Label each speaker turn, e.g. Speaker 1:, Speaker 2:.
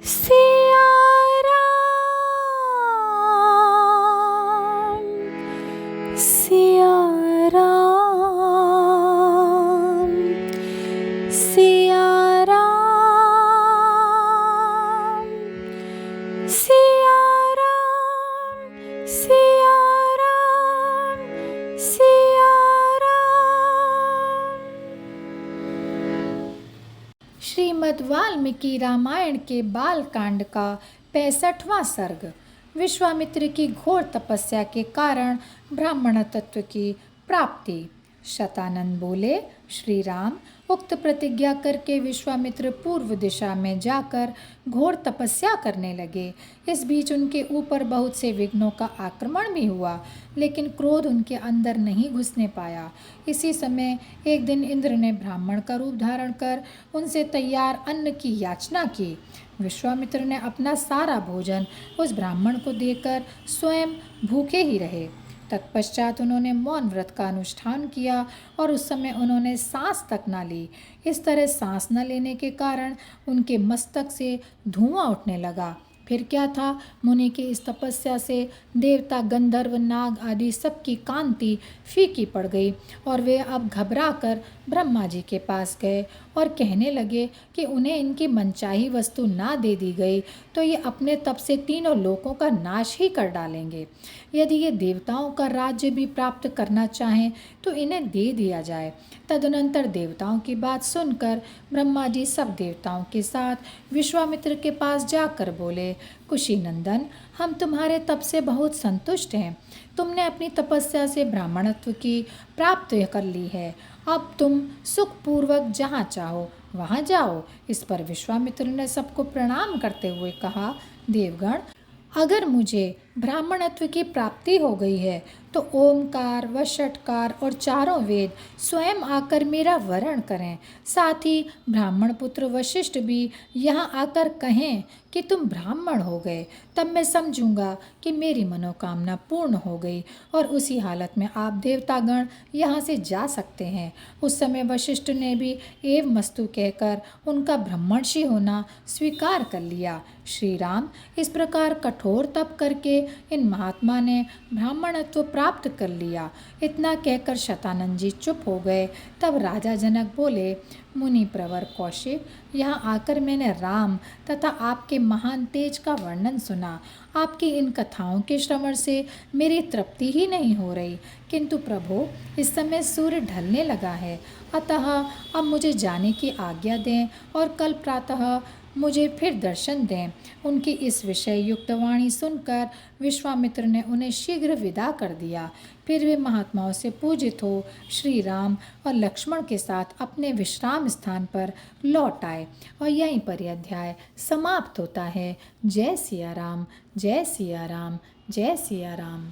Speaker 1: सिया राम, सिया राम, सिया राम, सिया राम, सिया राम, सिया राम। श्रीमद् वाल्मीकि रामायण के बालकांड का 65वां सर्ग। विश्वामित्र की घोर तपस्या के कारण ब्राह्मण तत्व की प्राप्ति। शतानंद बोले, श्री राम, उक्त प्रतिज्ञा करके विश्वामित्र पूर्व दिशा में जाकर घोर तपस्या करने लगे। इस बीच उनके ऊपर बहुत से विघ्नों का आक्रमण भी हुआ, लेकिन क्रोध उनके अंदर नहीं घुसने पाया। इसी समय एक दिन इंद्र ने ब्राह्मण का रूप धारण कर उनसे तैयार अन्न की याचना की। विश्वामित्र ने अपना सारा भोजन उस ब्राह्मण को देकर स्वयं भूखे ही रहे। तत्पश्चात उन्होंने मौन व्रत का अनुष्ठान किया और उस समय उन्होंने सांस तक न ली। इस तरह सांस न लेने के कारण उनके मस्तक से धुआं उठने लगा। फिर क्या था, मुनि की इस तपस्या से देवता, गंधर्व, नाग आदि सबकी कांति फीकी पड़ गई और वे अब घबरा कर ब्रह्मा जी के पास गए और कहने लगे कि उन्हें इनकी मनचाही वस्तु ना दे दी गई तो ये अपने तप से तीनों लोकों का नाश ही कर डालेंगे। यदि ये देवताओं का राज्य भी प्राप्त करना चाहें तो इन्हें दे दिया जाए। तदनंतर देवताओं की बात सुनकर ब्रह्मा जी सब देवताओं के साथ विश्वामित्र के पास जाकर बोले, कुशीनंदन, हम तुम्हारे तप से बहुत संतुष्ट हैं। तुमने अपनी तपस्या से ब्राह्मणत्व की प्राप्ति कर ली है। अब तुम सुखपूर्वक जहाँ चाहो वहाँ जाओ। इस पर विश्वामित्र ने सबको प्रणाम करते हुए कहा, देवगण, अगर मुझे ब्राह्मणत्व की प्राप्ति हो गई है तो ओमकार व षटकार और चारों वेद स्वयं आकर मेरा वरण करें। साथ ही ब्राह्मण पुत्र वशिष्ठ भी यहाँ आकर कहें कि तुम ब्राह्मण हो गए, तब मैं समझूंगा कि मेरी मनोकामना पूर्ण हो गई और उसी हालत में आप देवतागण यहाँ से जा सकते हैं। उस समय वशिष्ठ ने भी एव मस्तु कहकर उनका ब्रह्मर्षि होना स्वीकार कर लिया। श्री राम, इस प्रकार कठोर तप करके इन महात्मा ने ब्राह्मणत्व प्राप्त कर लिया। इतना कहकर शतानंद जी चुप हो गए। तब राजा जनक बोले, मुनि प्रवर कौशिक, यहाँ आकर मैंने राम तथा आपके महान तेज का वर्णन सुना। आपकी इन कथाओं के श्रवण से मेरी तृप्ति ही नहीं हो रही, किंतु प्रभु, इस समय सूर्य ढलने लगा है, अतः अब मुझे जाने की आज्ञा दें और कल प्रातः मुझे फिर दर्शन दें। उनकी इस विषय युक्त वाणी सुनकर विश्वामित्र ने उन्हें शीघ्र विदा कर दिया। फिर वे महात्माओं से पूजित हो श्री राम और लक्ष्मण के साथ अपने विश्राम स्थान पर लौट आए और यहीं पर यह अध्याय समाप्त होता है। जय सिया राम, जय सिया राम, जय सिया राम।